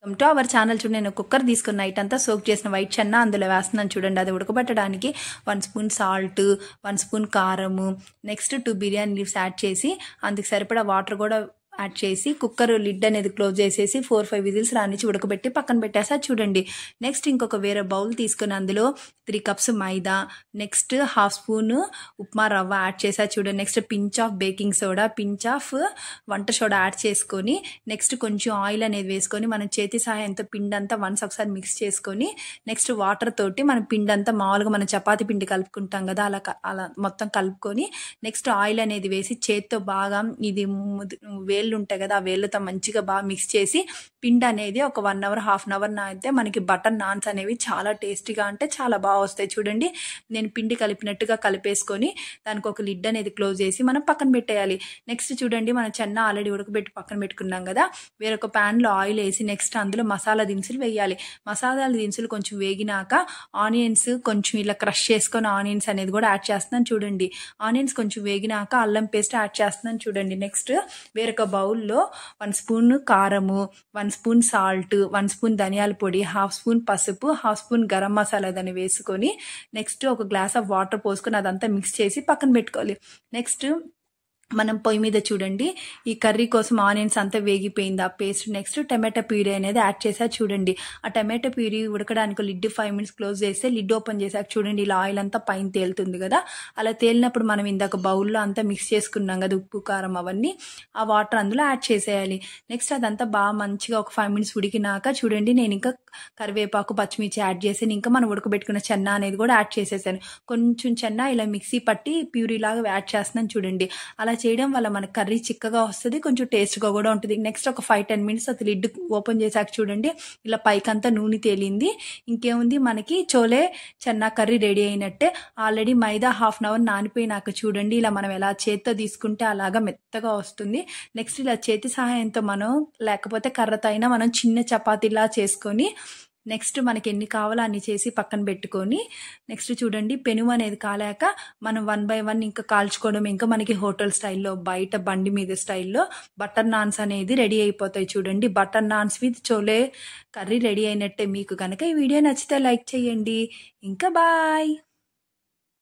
Welcome to our channel. చూడండి, నేను cooker తీసుకున్న నైట్ అంతా సోక్ చేసిన వైట్ చెన్నా అందులో వేస్తున్నాను. చూడండి, అది ఉడకబెట్టడానికి 1 స్పూన్ సాల్ట్, 1 స్పూన్ కారము, నెక్స్ట్ 2 బిర్యానీ లీవ్స్ యాడ్ చేసి అందుకు సరిపడా వాటర్ కూడా యాడ్ చేసి కుక్కర్ లిడ్ అనేది క్లోజ్ చేసేసి 4-5 విజిల్స్ రానిచ్చి ఉడకబెట్టి పక్కన పెట్టేసా. చూడండి, నెక్స్ట్ ఇంకొక వేరే బౌల్ తీసుకుని అందులో 3 కప్స్ మైదా, నెక్స్ట్ 1/2 స్పూన్ ఉప్మా రవ్వ యాడ్ చేసా. చూడండి, next pinch of baking soda, pinch of వంట సోడా యాడ్ చేసుకొని నెక్స్ట్ కొంచెం ఆయిల్ అనేది వేసుకొని మనం చేతి సహాయంతో పిండి అంతా వన్స్ ఒకసారి మిక్స్ చేసుకొని నెక్స్ట్ వాటర్ తోటి మనం పిండి అంతా మామూలుగా మనం చపాతీ పిండి కలుపుకుంటాం కదా, అలా మొత్తం కలుపుకొని నెక్స్ట్ ఆయిల్ అనేది వేసి చేత్తో బాగా ఇది వేళ్ళు ఉంటాయి కదా, ఆ వేళ్ళతో మంచిగా బాగా మిక్స్ చేసి పిండి అనేది ఒక 1 అవర్ 1/2 అవర్ అయితే మనకి బటర్ నాన్స్ అనేవి చాలా టేస్టీగా అంటే చాలా బాగా వస్తాయి. చూడండి, నేను పిండి కలిపినట్టుగా కలిపేసుకొని దానికి ఒక లిడ్ అనేది క్లోజ్ చేసి మనం పక్కన పెట్టేయాలి. నెక్స్ట్ చూడండి, మనం చెన్న ఆల్రెడీ ఉడకబెట్టి పక్కన పెట్టుకున్నాం కదా, వేరొక ప్యాన్లో ఆయిల్ వేసి నెక్స్ట్ అందులో మసాలా దినుసులు వేయాలి. మసాలా దినుసులు కొంచెం వేగినాక ఆనియన్స్ కొంచెం ఇలా క్రష్ చేసుకొని ఆనియన్స్ అనేది కూడా యాడ్ చేస్తున్నాను. చూడండి, ఆనియన్స్ కొంచెం వేగినాక అల్లం పేస్ట్ యాడ్ చేస్తున్నాను. చూడండి, నెక్స్ట్ వేరొక బౌల్లో 1 స్పూన్ కారము, 1 స్పూన్ సాల్ట్, 1 స్పూన్ ధనియాల పొడి, 1/2 స్పూన్ పసుపు, 1/2 స్పూన్ గరం మసాలా దాన్ని వేసుకొని నెక్స్ట్ ఒక గ్లాస్ ఆఫ్ వాటర్ పోసుకొని అదంతా మిక్స్ చేసి పక్కన పెట్టుకోవాలి. నెక్స్ట్ మనం పొయ్యి మీద చూడండి, ఈ కర్రీ కోసం ఆనియన్స్ అంతా వేగిపోయింది ఆ పేస్ట్. నెక్స్ట్ టమాటా ప్యూరీ అనేది యాడ్ చేసా. చూడండి, ఆ టమాటా ప్యూరీ ఉడకడానికి లిడ్ 5 మినిట్స్ క్లోజ్ చేస్తే లిడ్ ఓపెన్ చేసాక చూడండి ఇలా ఆయిల్ అంతా పైన తేలుతుంది కదా, అలా తేలినప్పుడు మనం ఇందాక బౌల్లో అంతా మిక్స్ చేసుకున్నాం కదా ఉప్పు కారం అవన్నీ, ఆ వాటర్ అందులో యాడ్ చేసేయాలి. నెక్స్ట్ అదంతా బాగా మంచిగా ఒక 5 మినిట్స్ ఉడికినాక చూడండి, నేను ఇంకా కరివేపాకు పచ్చిమిర్చి యాడ్ చేసాను. ఇంకా మనం ఉడకబెట్టుకున్న చెన్నా అనేది కూడా యాడ్ చేసేసాను. కొంచెం చెన్నా ఇలా మిక్సీ పట్టి ప్యూరీ లాగా యాడ్ చేస్తున్నాను. చూడండి, అలా చేయడం వల్ల మన కర్రీ చిక్కగా వస్తుంది, కొంచెం టేస్ట్గా కూడా ఉంటుంది. నెక్స్ట్ ఒక 5-10 మినిట్స్ అది లిడ్ ఓపెన్ చేసాక చూడండి ఇలా పైకంతా నూనె తేలింది. ఇంకేముంది, మనకి చోలే చెన్నా కర్రీ రెడీ అయినట్టే. ఆల్రెడీ మైదా 1/2 అవర్ నానిపోయినాక చూడండి ఇలా మనం ఎలా చేత్తో తీసుకుంటే అలాగా మెత్తగా వస్తుంది. నెక్స్ట్ ఇలా చేతి సహాయంతో మనం లేకపోతే కర్రతో అయినా మనం చిన్న చపాతీలా చేసుకొని నెక్స్ట్ మనకి ఎన్ని కావాలో అన్ని చేసి పక్కన పెట్టుకొని నెక్స్ట్ చూడండి పెనుము అనేది కాలాక మనం 1 by 1 ఇంకా కాల్చుకోవడం, ఇంకా మనకి హోటల్ స్టైల్లో బయట బండి మీద స్టైల్లో బటర్ నాన్స్ అనేది రెడీ అయిపోతాయి. చూడండి, butter naans with chole curry ready అయినట్టే. మీకు కనుక ఈ వీడియో నచ్చితే లైక్ చేయండి. ఇంకా బాయ్.